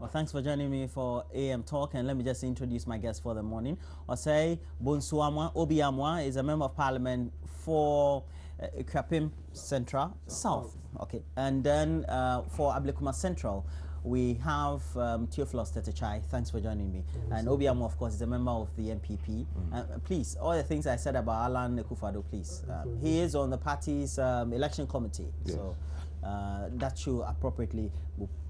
Well, thanks for joining me for AM Talk, and let me just introduce my guest for the morning. Osei Bonsuamwa Obiamwa is a member of parliament for Kwapim Central South. Okay, and then for Ablekuma Central, we have Theophilus Tetechai. Thanks for joining me. And Obiamwa, of course, is a member of the MPP. Please, all the things I said about Alan Akufo-Addo, please. He is on the party's election committee, yes. So that should appropriately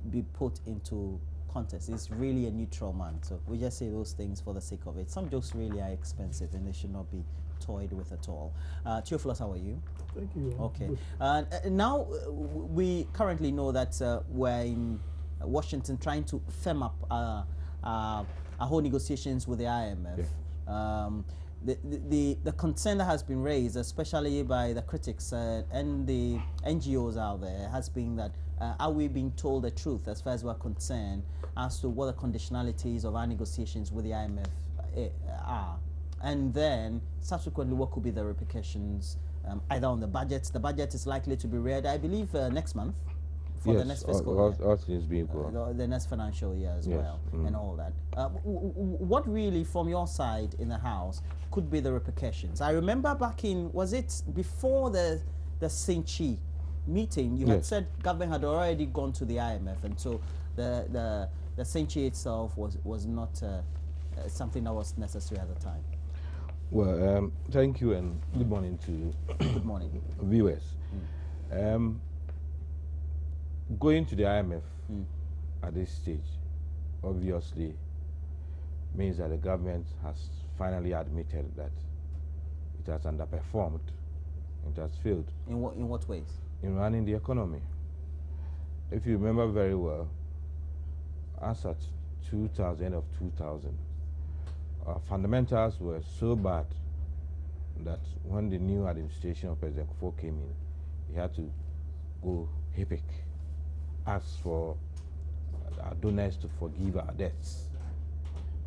be put into contest. He's really a neutral man, so we just say those things for the sake of it. Some jokes really are expensive and they should not be toyed with at all. Theophilus, how are you? Thank you. Okay. Now we currently know that we're in Washington trying to firm up our whole negotiations with the IMF. Yeah. The concern that has been raised, especially by the critics and the NGOs out there, has been that are we being told the truth as far as we're concerned as to what the conditionalities of our negotiations with the IMF are, and then subsequently what could be the repercussions either on the budget. The budget is likely to be read, I believe, next month for the next fiscal year. All things being equal. The next financial year as well, and all that. What really, from your side in the House, could be the repercussions? I remember back in, was it before the Sinchi meeting, you had said government had already gone to the IMF, and so the Sinchi itself was not something that was necessary at the time. Well, thank you, and good morning to good morning viewers. Going to the IMF at this stage obviously means that the government has finally admitted that it has underperformed, it has failed. In what ways? In running the economy. If you remember very well, as at 2000, fundamentals were so bad that when the new administration of President Akufo came in, he had to go HIPIC, ask for our donors to forgive our debts,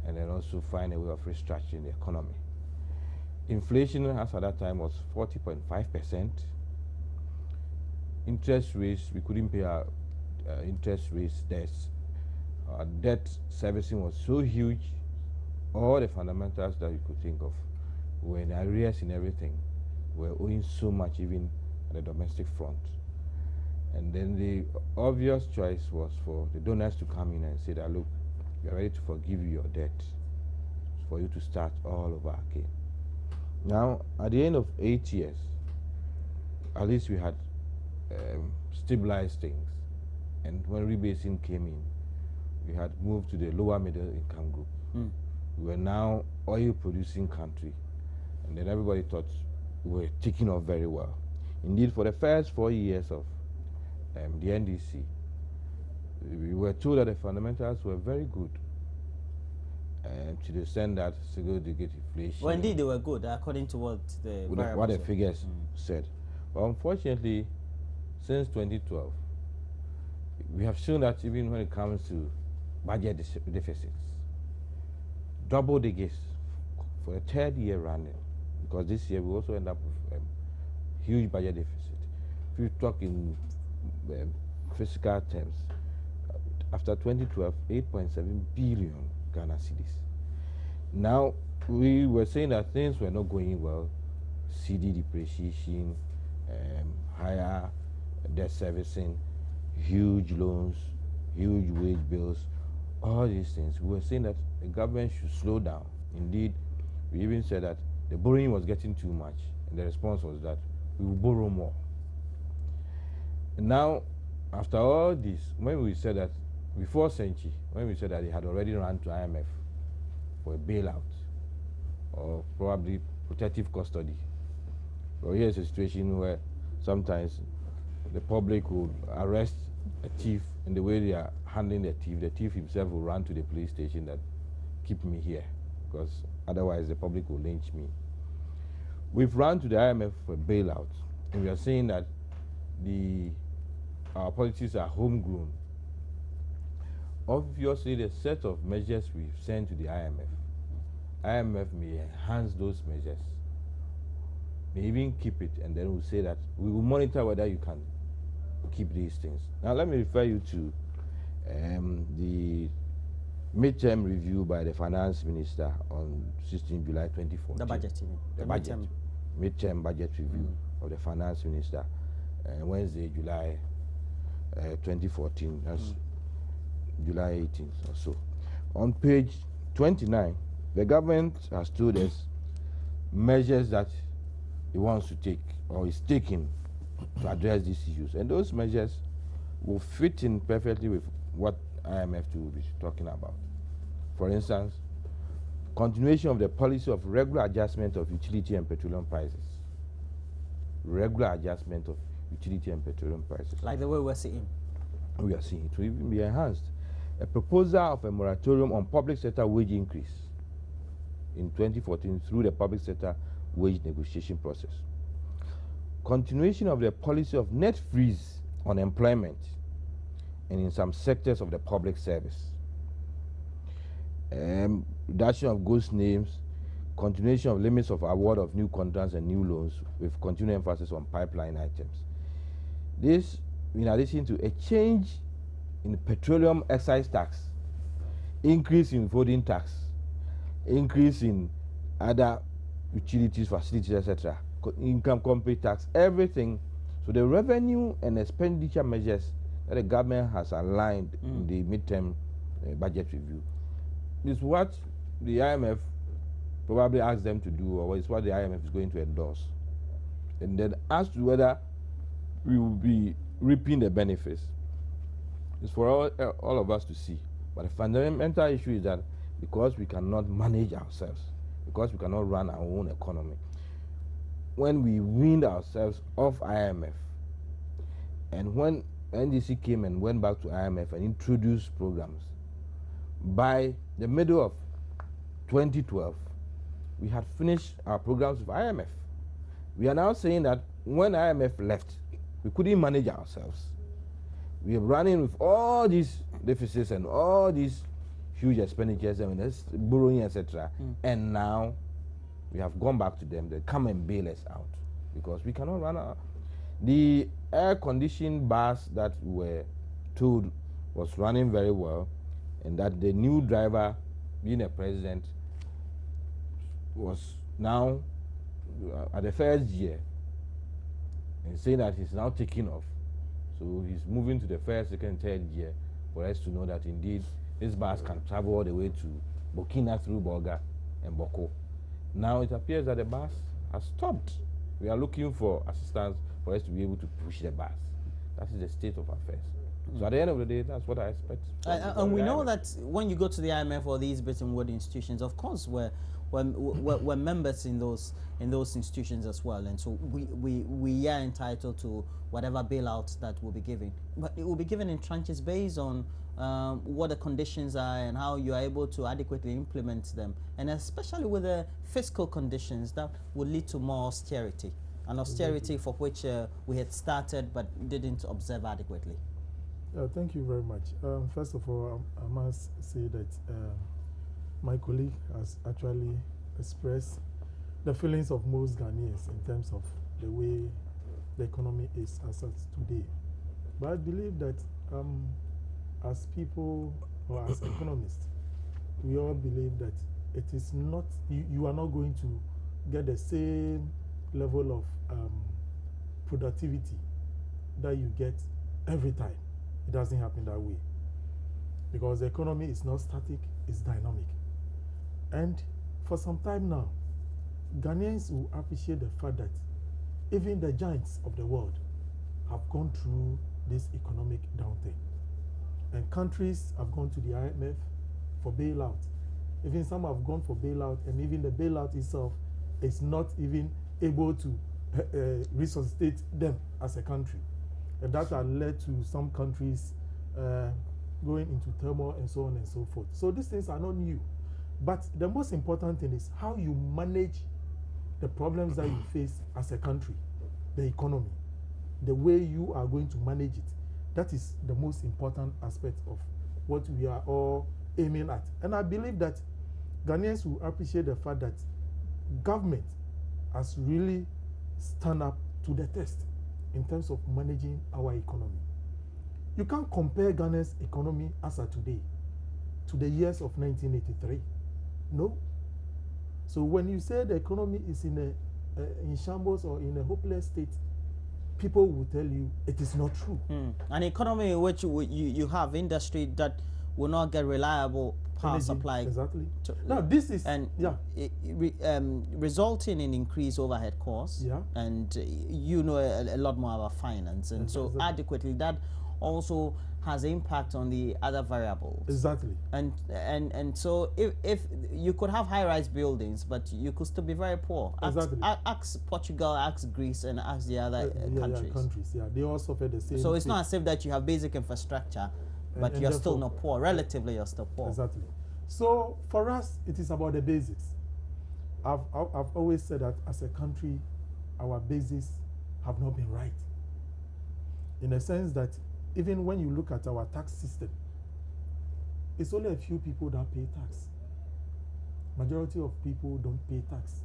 and then also find a way of restructuring the economy. Inflation as at that time was 40.5%. Interest rates, we couldn't pay our interest rates debts. Our debt servicing was so huge, all the fundamentals that you could think of were in arrears in everything. We were owing so much even at the domestic front. And then the obvious choice was for the donors to come in and say that, look, we are ready to forgive you your debt, for you to start all over again. Now, at the end of 8 years, at least we had stabilized things. And when rebasing came in, we had moved to the lower middle income group. We were now oil-producing country. And then everybody thought we were taking off very well. Indeed, for the first 4 years of the NDC, we were told that the fundamentals were very good, to the extent that single-digit inflation. Well, indeed, they were good, according to what the figures said. But unfortunately, since 2012, we have shown that even when it comes to budget deficits, double digits for a third year running, because this year we also end up with huge budget deficit. If you talk in fiscal terms, after 2012, 8.7 billion Ghana cedis. Now, we were saying that things were not going well, CD depreciation, higher debt servicing, huge loans, huge wage bills, all these things. We were saying that the government should slow down. Indeed, we even said that the borrowing was getting too much, and the response was that we will borrow more. And now, after all this, when we said that, before Senchi, when we said that they had already run to IMF for a bailout, or probably protective custody, well, here's a situation where sometimes the public will arrest a thief, and the way they are handling the thief himself will run to the police station that, keep me here, because otherwise the public will lynch me. We've run to the IMF for a bailout, and we are saying that our policies are homegrown. Obviously, the set of measures we've sent to the IMF may enhance those measures, may even keep it, and then we'll say that we will monitor whether you can keep these things. Now, let me refer you to the midterm review by the finance minister on 16 July 2014. The budget, you mean? The budget. Midterm budget review of the finance minister, Wednesday, July 2014. That's July 18th or so. On page 29, the government has told us measures that it wants to take or is taking to address these issues, and those measures will fit in perfectly with what IMF will be talking about. For instance, continuation of the policy of regular adjustment of utility and petroleum prices. Regular adjustment of utility and petroleum prices. Like the way we're seeing. We are seeing it will even be enhanced. A proposal of a moratorium on public sector wage increase in 2014 through the public sector wage negotiation process. Continuation of the policy of net freeze on employment and in some sectors of the public service. Reduction of ghost names, continuation of limits of award of new contracts and new loans with continued emphasis on pipeline items. This, in addition to a change in petroleum excise tax, increase in voting tax, increase in other utilities, facilities, etc., income company tax, everything. So the revenue and expenditure measures that the government has aligned in the midterm budget review is what the IMF probably asked them to do, or is what the IMF is going to endorse. And then as to whether we will be reaping the benefits, it's for all of us to see. But the fundamental issue is that because we cannot manage ourselves, because we cannot run our own economy, when we weaned ourselves off IMF, and when NDC came and went back to IMF and introduced programs, by the middle of 2012, we had finished our programs with IMF. We are now saying that when IMF left, we couldn't manage ourselves. We are running with all these deficits and all these huge expenditures and borrowing, etc. And now we have gone back to them. They come and bail us out because we cannot run out. The air-conditioned bus that we were told was running very well, and that the new driver, being a president, was now at the first year and saying that he's now taking off. So he's moving to the first, second, third year for us to know that indeed this bus can travel all the way to Burkina through Bolga and Boko. Now it appears that the bus has stopped. We are looking for assistance for us to be able to push the bus. That is the state of affairs. So at the end of the day, that's what I expect. And we know that when you go to the IMF or these Bretton Woods institutions, of course, we're members in those institutions as well, and so we are entitled to whatever bailouts that will be given. But it will be given in tranches based on what the conditions are and how you are able to adequately implement them, and especially with the fiscal conditions that will lead to more austerity, an austerity for which we had started but didn't observe adequately. Thank you very much. First of all, I must say that my colleague has actually expressed the feelings of most Ghanaians in terms of the way the economy is as of today. But I believe that as people or as economists, we all believe that it is not, you are not going to get the same level of productivity that you get every time. It doesn't happen that way. Because the economy is not static, it's dynamic. And for some time now, Ghanaians will appreciate the fact that even the giants of the world have gone through this economic downturn. And countries have gone to the IMF for bailout. Even some have gone for bailout, and even the bailout itself is not even able to resuscitate them as a country. And that has led to some countries going into turmoil and so on and so forth. So these things are not new. But the most important thing is how you manage the problems that you face as a country, the economy, the way you are going to manage it. That is the most important aspect of what we are all aiming at. And I believe that Ghanaians will appreciate the fact that government has really stand up to the test in terms of managing our economy. You can't compare Ghana's economy as of today to the years of 1983? No. So when you say the economy is in shambles or in a hopeless state, people will tell you it is not true. An economy in which you have industry that will not get reliable power Energy, supply. Exactly. Now this is resulting in increased overhead costs. Yeah. And you know a lot more about finance, and so adequately that also has impact on the other variables. Exactly. And so if you could have high-rise buildings, but you could still be very poor. Exactly. Ask Portugal, ask Greece, and ask the other countries. Yeah, they all suffer the same. So it's not as if that you have basic infrastructure, but and you're still not poor. Relatively, you're still poor. Exactly. So for us, it is about the basics. I've always said that as a country, our basics have not been right. In a sense that even when you look at our tax system, it's only a few people that pay tax. Majority of people don't pay tax.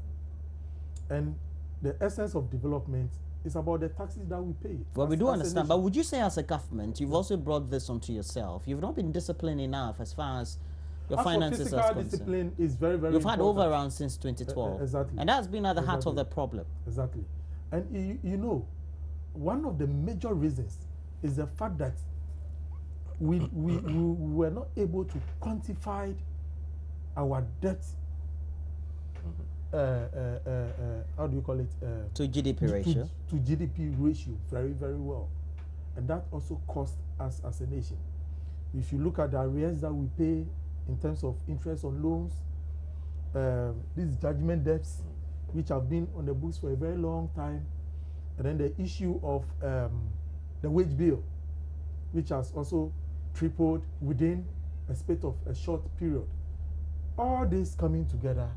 And the essence of development is about the taxes that we pay. Well, we do understand, but would you say as a government, you've also brought this onto yourself? You've not been disciplined enough as far as your finances are concerned. Discipline is very, very You've important. had overrun since 2012. Exactly. And that's been at the heart of the problem. Exactly. And you know, one of the major reasons is the fact that we were not able to quantify our debt. How do you call it? To GDP ratio. To GDP ratio very, very well. And that also cost us as a nation. If you look at the arrears that we pay in terms of interest on loans, these judgment debts, which have been on the books for a very long time, and then the issue of the wage bill, which has also tripled within a space of a short period. All this coming together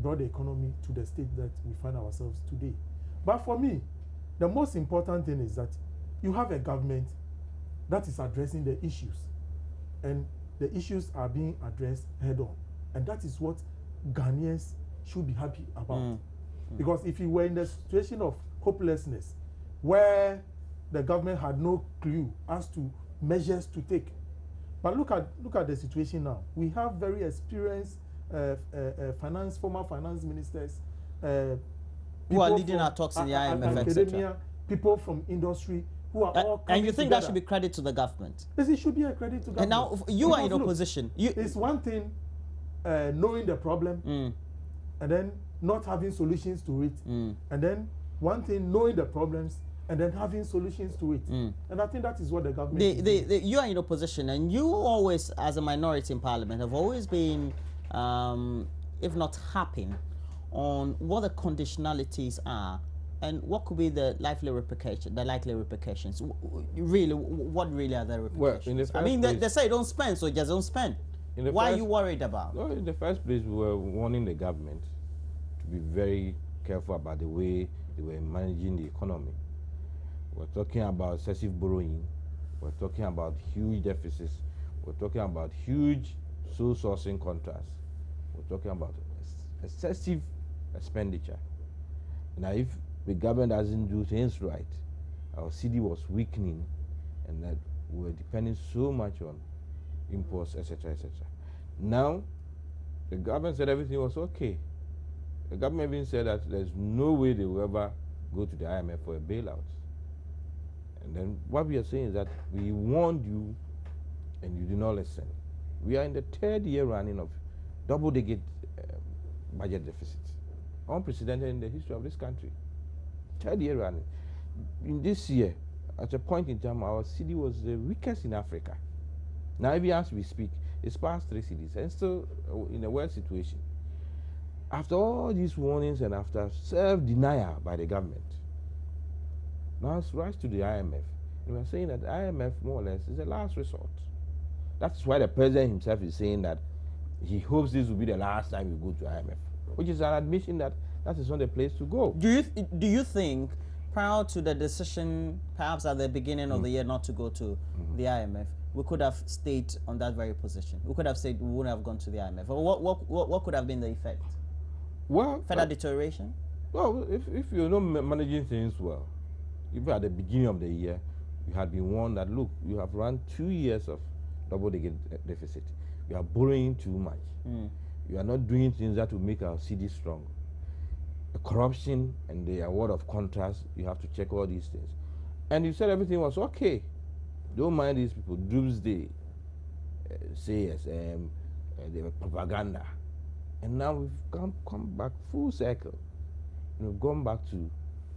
brought the economy to the state that we find ourselves today. But for me, the most important thing is that you have a government that is addressing the issues, and the issues are being addressed head on. And that is what Ghanaians should be happy about. Because if you were in the situation of hopelessness, where the government had no clue as to measures to take. But look at the situation now. We have very experienced former finance ministers, who are leading our talks in the IMF, academia, people from industry who are all coming and you think together. That should be credit to the government? Yes, it should be a credit to government. And now you are in opposition. It's one thing knowing the problem and then not having solutions to it, and then one thing knowing the problems and then having solutions to it. And I think that is what the government you are in opposition, and you always, as a minority in parliament, have always been, if not harping on what the conditionalities are and what could be the likely repercussions. Really, what really are the repercussions? Well, I mean, they say don't spend, so just don't spend. Why are you worried about? Well, in the first place, we were warning the government to be very careful about the way they were managing the economy. We're talking about excessive borrowing. We're talking about huge deficits. We're talking about huge sole sourcing contracts. We're talking about excessive expenditure. Now, if the government doesn't do things right, our city was weakening, and that we were depending so much on imports, etc., etc. Now, the government said everything was okay. The government even said that there's no way they will ever go to the IMF for a bailout. And then what we are saying is that we warned you and you did not listen. We are in the third year running of double-digit budget deficits, unprecedented in the history of this country. Third year running. In this year, at a point in time, our city was the weakest in Africa. Now, even as we speak, it's past 3 cities and still in a worse situation. After all these warnings and after self-denial by the government, now it's rise to the IMF. And we're saying that the IMF, more or less, is the last resort. That's why the president himself is saying that he hopes this will be the last time you go to IMF, which is an admission that that is not the place to go. Do you think, prior to the decision, perhaps at the beginning of the year, not to go to the IMF, we could have stayed on that very position? We could have said we wouldn't have gone to the IMF. Or what could have been the effect? Well, further deterioration? Well, if you're not managing things well, even at the beginning of the year, you had been warned that, look, you have run 2 years of double-digit deficit. you are borrowing too much. You are not doing things that will make our city strong. The corruption and the award of contracts, you have to check all these things. And you said everything was okay. Don't mind these people. Doomsday, CSM, the propaganda. And now we've come back full circle. And we've gone back to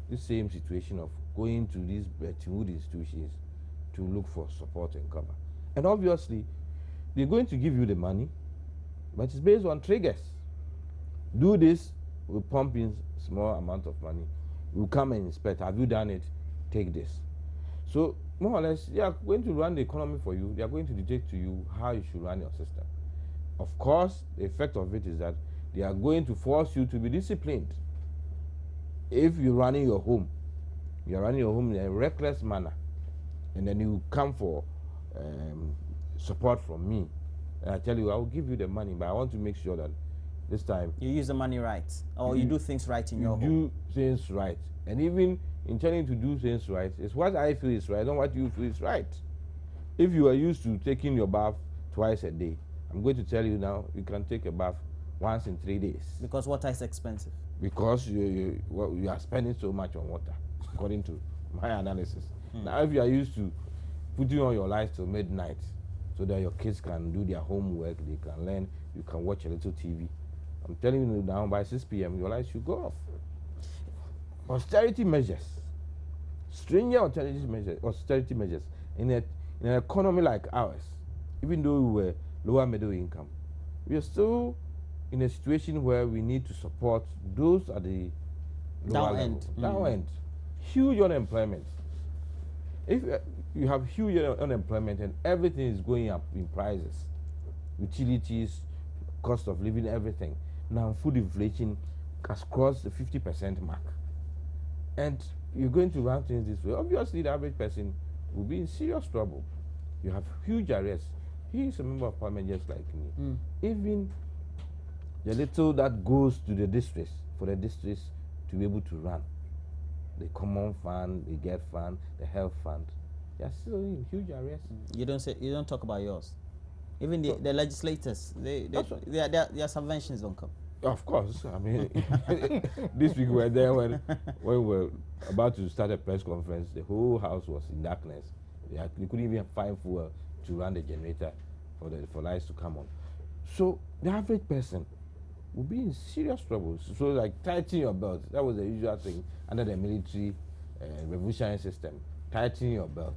the same situation of going to these Bretton Woods institutions to look for support and cover. And obviously, they're going to give you the money, but it's based on triggers. Do this, we'll pump in small amount of money. We'll come and inspect. Have you done it? Take this. So more or less, they are going to run the economy for you. They are going to dictate to you how you should run your system. Of course, the effect of it is that they are going to force you to be disciplined. If you're running your home, in a reckless manner, and then you come for support from me, and I tell you, I will give you the money, but I want to make sure that this time you use the money right, or you do things right in your home. Do things right, and even intending to do things right is what I feel is right, not what you feel is right. If you are used to taking your bath twice a day, I'm going to tell you now, you can take a bath once in 3 days. Because water is expensive. Because you are spending so much on water, according to my analysis. Now, if you are used to putting on your lights till midnight so that your kids can do their homework, they can learn, you can watch a little TV, I'm telling you now, by 6 p.m., your lights should go off. Austerity measures, stringent austerity measures in an economy like ours, even though we were lower middle income, we are still in a situation where we need to support those at the lower level. Down end. Huge unemployment. If you have huge unemployment and everything is going up in prices, utilities, cost of living, everything. Now food inflation has crossed the 50% mark. And you're going to run things this way. Obviously, the average person will be in serious trouble. You have huge arrests. He is a member of parliament just like me. Even the little that goes to the districts, for the districts to be able to run, the common fund, the get fund, the health fund, they are still in huge arrests. You don't talk about yours. Even the legislators, their subventions don't come. Of course, I mean, this week we were there when we were about to start a press conference. The whole house was in darkness. They couldn't even find fuel to run the generator for lights to come on. So the average person will be in serious trouble. So like tighten your belt. That was the usual thing under the military revolutionary system. Tighten your belt.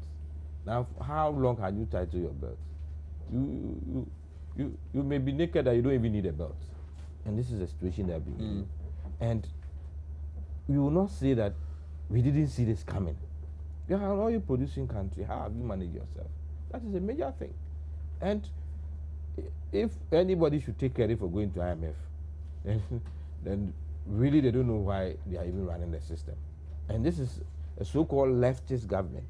Now, how long can you tighten your belt? You may be naked that you don't even need a belt. And this is a situation that we're in. And we will not say that we didn't see this coming. You are an oil producing country. How have you managed yourself? That is a major thing. And if anybody should take credit for going to IMF, then really they don't know why they are even running the system. And this is a so-called leftist government,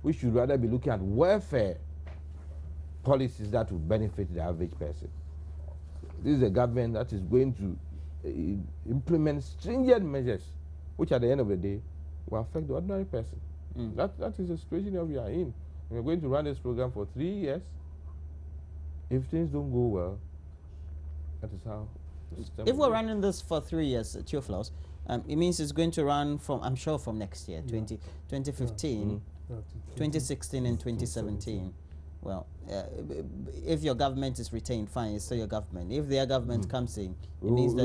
which should rather be looking at welfare policies that will benefit the average person. This is a government that is going to implement stringent measures, which at the end of the day will affect the ordinary person. That is the situation that we are in. We are going to run this program for 3 years. If things don't go well, that is how. If we're running this for 3 years, Theophilus, it means it's going to run from, I'm sure, from next year, 2015, 2016 and 2017. Well, if your government is retained, fine, it's still your government. If their government comes in, it means that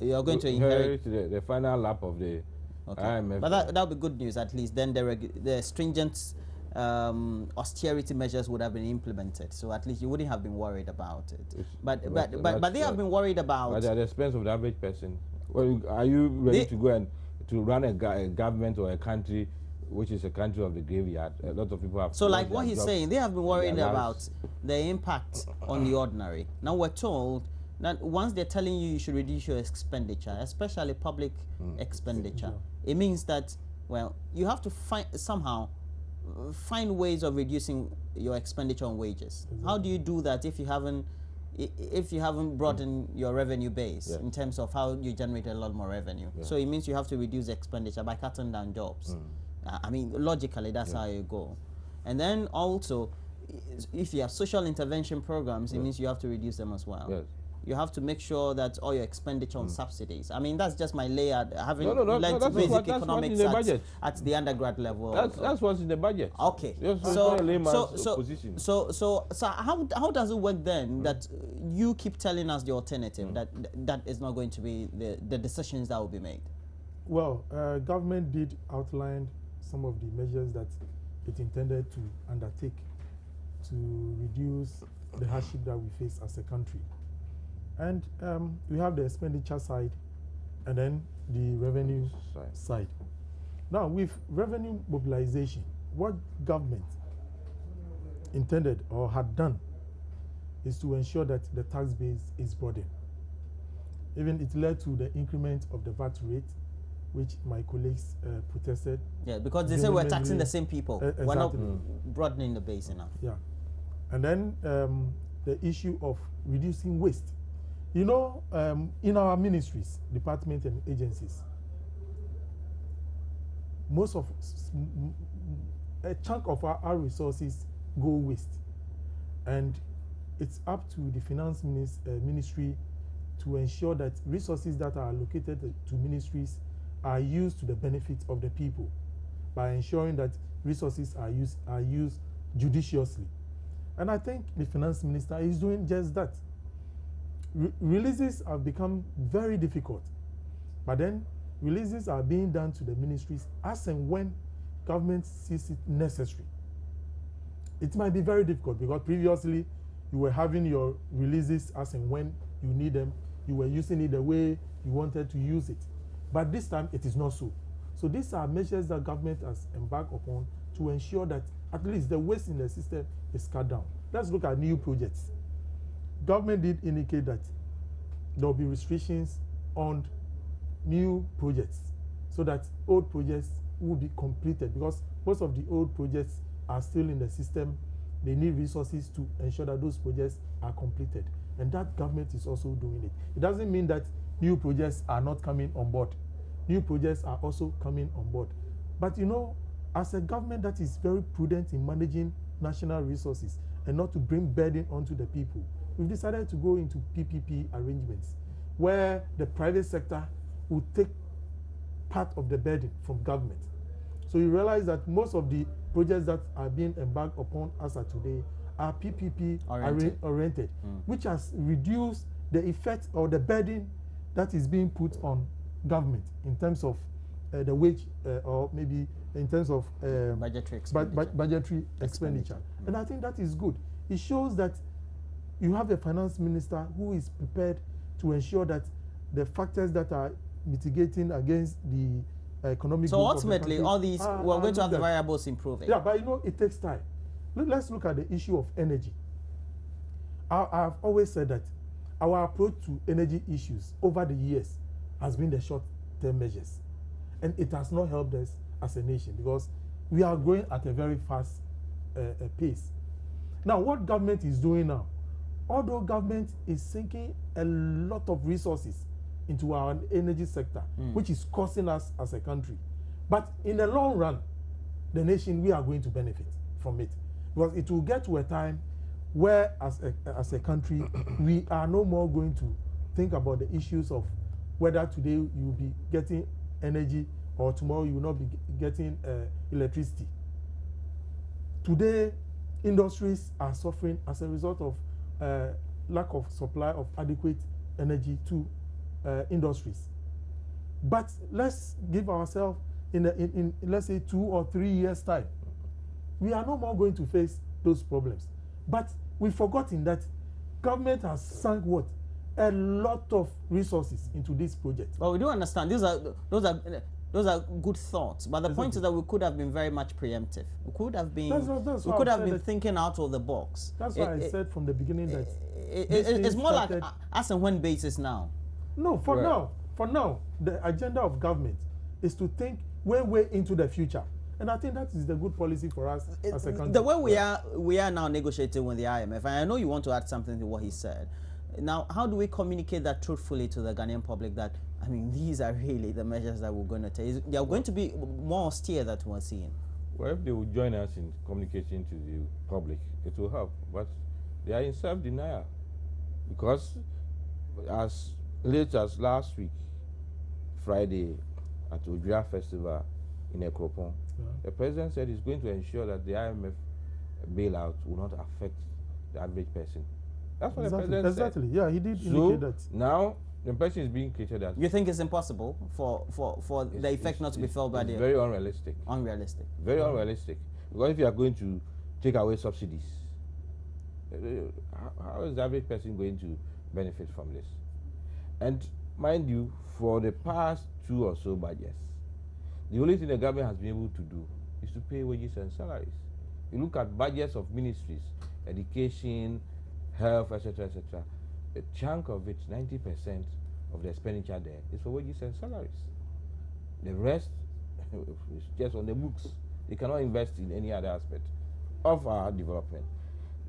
you're going to inherit the final lap of the IMF. But that would be good news, at least. Then the stringent austerity measures would have been implemented, so at least you wouldn't have been worried about it. But they have been worried about. But at the expense of the average person. Well, are you ready to go and to run a government or a country which is a country of the graveyard? A lot of people have. So, like what he's saying, they have been worried about the impact on the ordinary. Now we're told that once they're telling you should reduce your expenditure, especially public expenditure, it means that, well, you have to somehow find ways of reducing your expenditure on wages. How do you do that if you haven't brought in your revenue base in terms of how you generate a lot more revenue? So it means you have to reduce expenditure by cutting down jobs. I mean, logically, that's how you go. And then also, if you have social intervention programs, it means you have to reduce them as well. Yes. You have to make sure that all your expenditure on subsidies. I mean, that's just my layer, having learned that's basic what's economics in the budget. at the undergrad level. That's what's in the budget. Okay. Yes, So how does it work then that you keep telling us the alternative, that is not going to be the decisions that will be made? Well, government did outline some of the measures that it intended to undertake to reduce the hardship that we face as a country. And we have the expenditure side and then the revenue side. Now, with revenue mobilization, what government intended or had done is to ensure that the tax base is broadened. Even it led to the increment of the VAT rate, which my colleagues protested. Yeah, because they say we're taxing the same people. Exactly. We're not broadening the base enough. Yeah. And then the issue of reducing waste. You know, in our ministries, departments and agencies, most of a chunk of our resources go waste. And it's up to the finance ministry to ensure that resources that are allocated to ministries are used to the benefit of the people by ensuring that resources are used judiciously. And I think the finance minister is doing just that. Releases have become very difficult, but then releases are being done to the ministries as and when government sees it necessary. It might be very difficult because previously you were having your releases as and when you need them, you were using it the way you wanted to use it. But this time it is not so. So these are measures that government has embarked upon to ensure that at least the waste in the system is cut down. Let's look at new projects. Government did indicate that there will be restrictions on new projects so that old projects will be completed, because most of the old projects are still in the system. They need resources to ensure that those projects are completed, and that government is also doing it. It doesn't mean that new projects are not coming on board. New projects are also coming on board. But you know, as a government that is very prudent in managing national resources and not to bring burden onto the people, we've decided to go into PPP arrangements where the private sector will take part of the burden from government. So you realize that most of the projects that are being embarked upon as of today are PPP oriented, which has reduced the effect or the burden that is being put on government in terms of the wage or maybe in terms of budgetary expenditure. And I think that is good. It shows that you have a finance minister who is prepared to ensure that the factors that are mitigating against the economic so growth ultimately, of the all these, we're going to have the variables improving. Yeah, but you know, it takes time. Let's look at the issue of energy. I've always said that our approach to energy issues over the years has been the short-term measures. And it has not helped us as a nation because we are growing at a very fast pace. Now, what government is doing now, although government is sinking a lot of resources into our energy sector, which is costing us as a country, but in the long run, the nation, we are going to benefit from it. Because it will get to a time where, as a country, we are no more going to think about the issues of whether today you will be getting energy or tomorrow you will not be getting electricity. Today, industries are suffering as a result of lack of supply of adequate energy to industries. But let's give ourselves in let's say 2 or 3 years time, we are no more going to face those problems. But we've forgotten that government has sunk what? A lot of resources into this project. Well, we do understand those are good thoughts, but the point is that we could have been very much preemptive. We could have been thinking out of the box. That's why I said from the beginning that it's more like as and when basis now. No, for now, the agenda of government is to think way into the future. And I think that is the good policy for us as a country. The way we are now negotiating with the IMF, and I know you want to add something to what he said. Now, how do we communicate that truthfully to the Ghanaian public that, I mean, these are really the measures that we're going to take? They are going to be more austere than we're seeing. Well, if they would join us in communicating to the public, it will help. But they are in self-denial because as late as last week, Friday, at Ojira Festival in Ekropon, the president said he's going to ensure that the IMF bailout will not affect the average person. That's what the president said. Exactly. Yeah, he did indicate that. Now the impression is being created that you think it's impossible for the effect not to be felt by the... very unrealistic. Unrealistic. Very unrealistic. Because if you are going to take away subsidies, how is the average person going to benefit from this? And mind you, for the past 2 or so budgets, the only thing the government has been able to do is to pay wages and salaries. You look at budgets of ministries, education, health, etc., etc. A chunk of it, 90% of the expenditure there, is for wages and salaries. The rest is just on the books. They cannot invest in any other aspect of our development.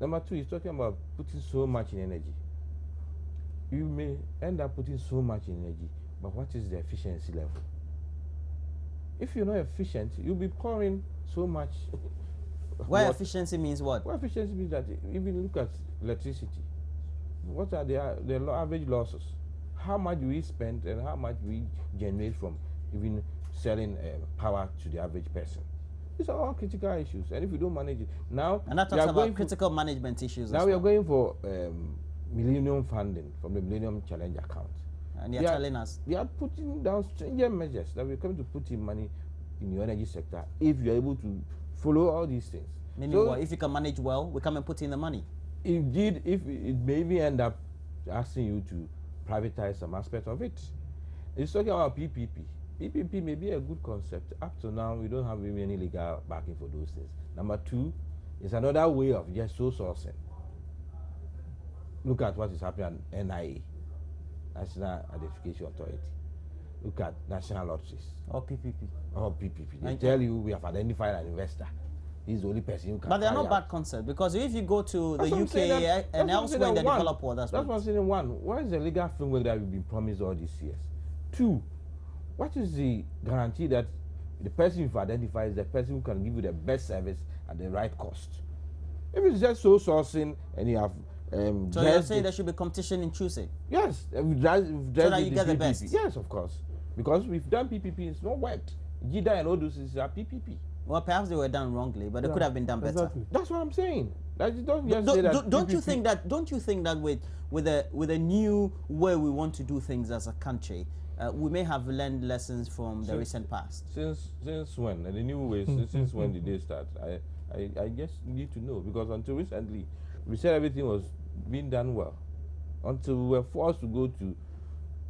Number 2, he's talking about putting so much in energy. You may end up putting so much in energy, but what is the efficiency level? If you're not efficient, you'll be pouring so much. Why efficiency means what? Well, efficiency means that even look at electricity. What are the average losses? How much do we spend and how much we generate from even selling power to the average person? These are all critical issues, and if we don't manage it now, and that talks about critical management issues. Now we are going for millennium funding from the Millennium Challenge account. And they are telling us they are putting down stringent measures that we're coming to put in money in your energy sector if you're able to follow all these things. Meaning so what? If you can manage well, we come and put in the money. Indeed, if it may even end up asking you to privatize some aspect of it. It's talking about PPP. PPP may be a good concept. Up to now, we don't have even any legal backing for those things. Number 2, it's another way of just sole sourcing. Look at what is happening at NIA, National Identification Authority. Look at national lotteries. Or PPP. Or PPP. They tell you we have identified an investor. He's the only person who can. But they're not bad concepts, because if you go to the UK and elsewhere in the developed world, that's what I'm saying. 1, what is the legal framework that we've been promised all these years? 2, what is the guarantee that the person you've identified is the person who can give you the best service at the right cost? If it's just sole sourcing and you have so you're saying there should be competition in choosing? Yes, so that you get the best. Yes, of course, because we've done PPP, it's not worked. GIDA and all those is a PPP. Well, perhaps they were done wrongly, but they could have been done better. Exactly. That's what I'm saying. Don't you think that with a new way we want to do things as a country, we may have learned lessons from the recent past? Since when? And the new ways, since when did they start? I just need to know, because until recently, we said everything was being done well. Until we were forced to go to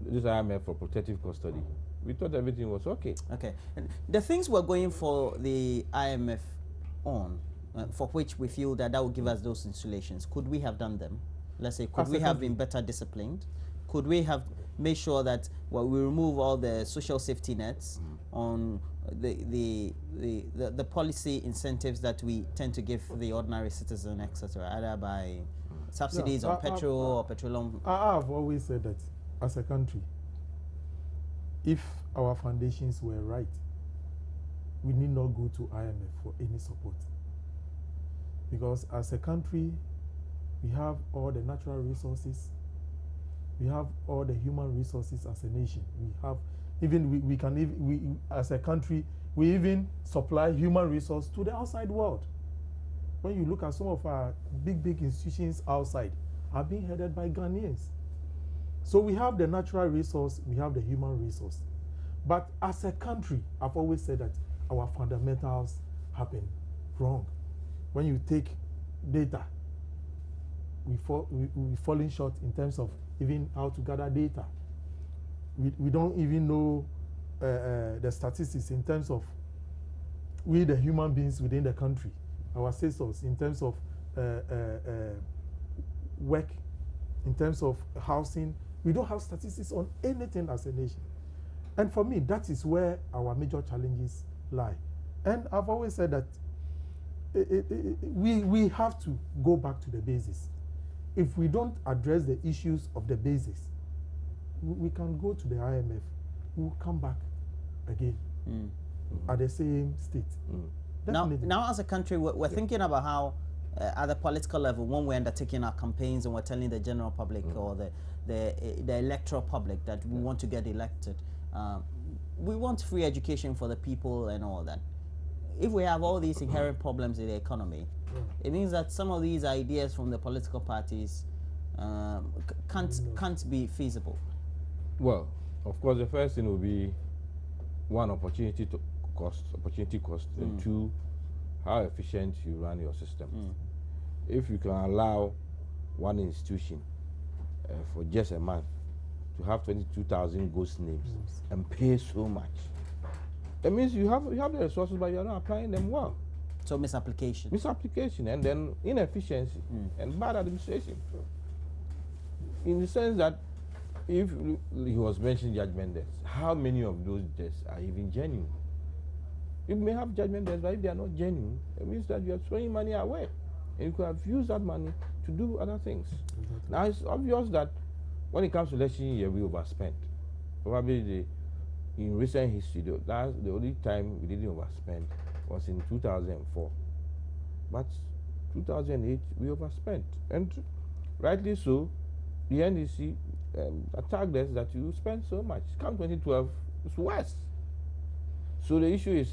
this IMF for protective custody, we thought everything was okay. Okay. And the things we're going for the IMF on, for which we feel that will give us those installations, could we have done them? Let's say, could we have been better disciplined? Could we have made sure that we remove all the social safety nets on the policy incentives that we tend to give the ordinary citizen, etc., either by subsidies on petrol or petroleum? I've always said that as a country, if our foundations were right, we need not go to IMF for any support. Because as a country, we have all the natural resources, we have all the human resources as a nation. We have, even we can, as a country, we even supply human resource to the outside world. When you look at some of our big institutions outside, are being headed by Ghanaians. So we have the natural resource, we have the human resource. But as a country, I've always said that our fundamentals have been wrong. When you take data, we're falling short in terms of even how to gather data. We don't even know the statistics in terms of we, the human beings within the country, our citizens, in terms of work, in terms of housing. We don't have statistics on anything as a nation. And for me, that is where our major challenges lie. And I've always said that we have to go back to the basics. If we don't address the issues of the basics, we can go to the IMF. We'll come back again at the same state. Definitely. Now as a country, we're thinking about how, at the political level, when we're undertaking our campaigns and we're telling the general public or the electoral public that we want to get elected, we want free education for the people and all that. If we have all these inherent problems in the economy, it means that some of these ideas from the political parties can't be feasible. Well, of course, the first thing will be one, opportunity cost, and two, how efficient you run your systems. If you can allow one institution for just a month to have 22,000 ghost names and pay so much, it means you have the resources, but you are not applying them well. So misapplication. Misapplication, and then inefficiency and bad administration. In the sense that if he was mentioning judgment debts, how many of those debts are even genuine? You may have judgment debts, but if they are not genuine, it means that you are throwing money away. And you could have used that money to do other things. Exactly. Now, it's obvious that when it comes to election year, we overspent. Probably in recent history, the only time we didn't overspend was in 2004. But 2008, we overspent. And rightly so, the NDC attacked us that you spend so much. Come 2012, it's worse. So the issue is,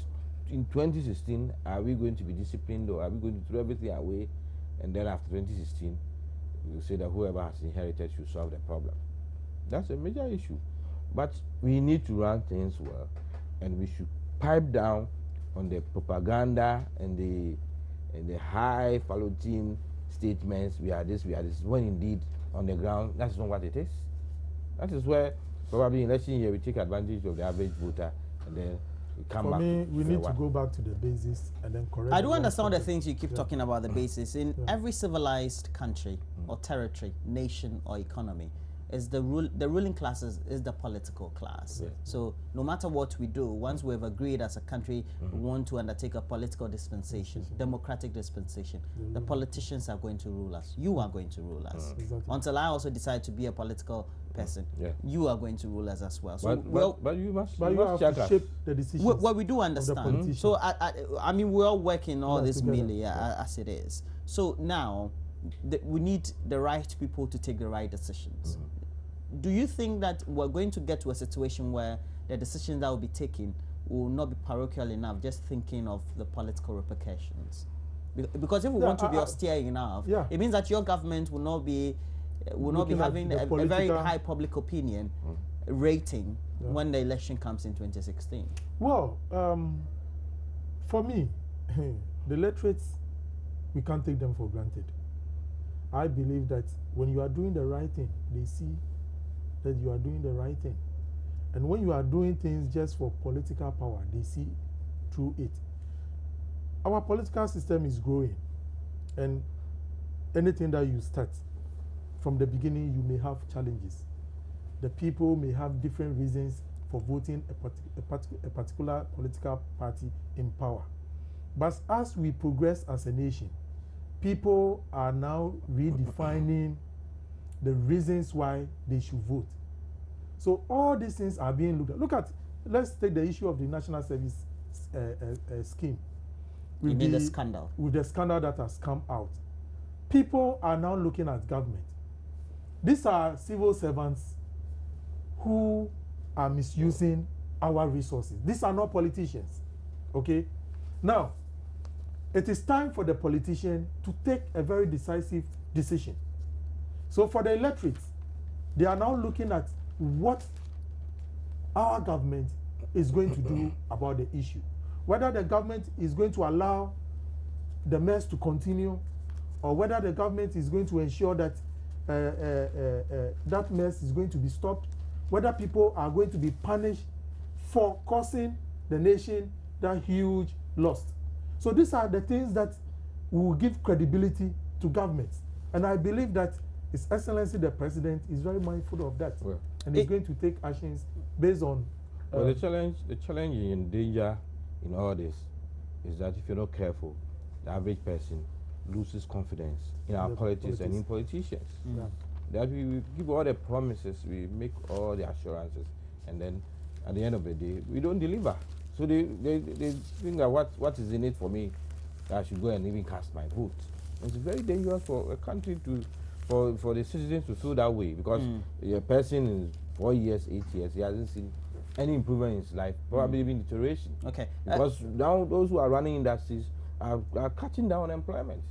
in 2016, are we going to be disciplined, or are we going to throw everything away, and then after 2016, we'll say that whoever has inherited should solve the problem? That's a major issue. But we need to run things well, and we should pipe down on the propaganda and the highfalutin statements, we are this, when indeed on the ground, that's not what it is. That is where probably in election year we take advantage of the average voter, and then we come back. For me, we need to go back to the basis and then correct. I do understand the things you keep talking about, the basis. In every civilized country or territory, nation or economy, is the ruling class is the political class. So no matter what we do, once we've agreed as a country we want to undertake a political dispensation, democratic dispensation, the politicians are going to rule us. You are going to rule us. Exactly. Until I also decide to be a political person, you are going to rule us as well. So but you must have to shape the decisions. What we do understand. So I mean, we're all working all this merely as it is. So now we need the right people to take the right decisions. Do you think that we're going to get to a situation where the decisions that will be taken will not be parochial enough, just thinking of the political repercussions? Because if we want to be austere enough, it means that your government will not be having a very high public opinion rating when the election comes in 2016. Well, for me, the literates, we can't take them for granted. I believe that when you are doing the right thing, they see that you are doing the right thing. And when you are doing things just for political power, they see through it. Our political system is growing, and anything that you start, from the beginning you may have challenges. The people may have different reasons for voting a particular political party in power. But as we progress as a nation, people are now redefining the reasons why they should vote. So all these things are being looked at. Let's take the issue of the National Service scheme. You mean the scandal? With the scandal that has come out. People are now looking at government. These are civil servants who are misusing our resources. These are not politicians, okay? Now, it is time for the politician to take a very decisive decision. So for the electorate, they are now looking at what our government is going to do about the issue. Whether the government is going to allow the mess to continue, or whether the government is going to ensure that that mess is going to be stopped, whether people are going to be punished for causing the nation that huge loss. So these are the things that will give credibility to governments. And I believe that His Excellency the President is very mindful of that, and is going to take actions based on. Well, the challenge and danger in all this is that if you're not careful, the average person loses confidence in our politics and in politicians. That we give all the promises, we make all the assurances, and then at the end of the day, we don't deliver. So they think that what is in it for me, that I should go and even cast my vote. It's very dangerous for a country to, for the citizens to feel that way, because a person in 4 years, 8 years, he hasn't seen any improvement in his life, probably even deterioration. Okay. Because now those who are running industries are cutting down employment.